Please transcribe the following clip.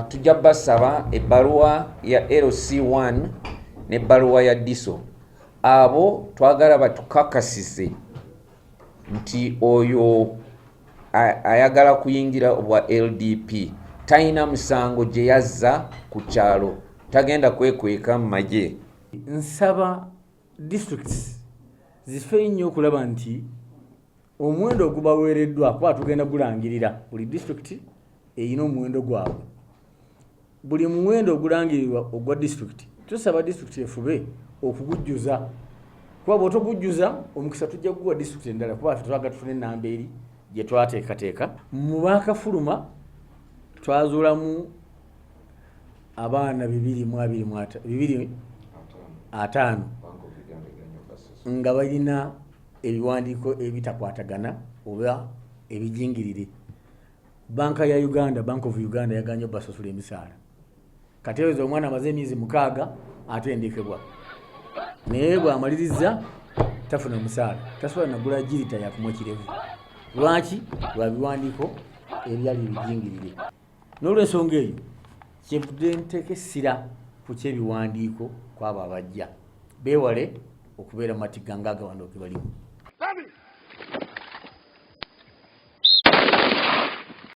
tujja basaba ebbaluwa ya LC1 n'ebbaluwa ya DISO. Abo twagala batukakasize nti oyo ayagala kuyingira obwa LDP talina musango gye yazza ku kyalo, tagenda kwekweka mu magye. Nsaba districts zifeeyo nnyo okulaba nti omuwendo ogubaweereddwa kuba tugenda gulangirira buli district erina omuwendo gwabwe. Buli muwendo ogulangirirwa ogwa district tusaba district efube okugujjuza, kuba bw'otogujjuza omukisa tujja kuguwa district endala kuba tetwaga tufune ennamba eri gye twateekateeka. Mu baakafuluma twazuulamu abaana 225 nga balina ebiwandiiko ebitakwatagana oba ebijingirire. Banka ya Uganda, Bank of Uganda yaganye basasula emisaala. Katerezo omwana amaze emyezi 6 atendekebwa. Naye bw'amaliriza tafuna musaala. Tasobola nagula jirita ya kumwa kirevu. Lwaki? Lwa biwandiiko ebyali bijingirire. N'olw'ensonga eyo kyevudde nteekesira ku ky'ebiwandiiko kwabo abajja. Beewale okubeera matiga ng'agawandiiko balimu.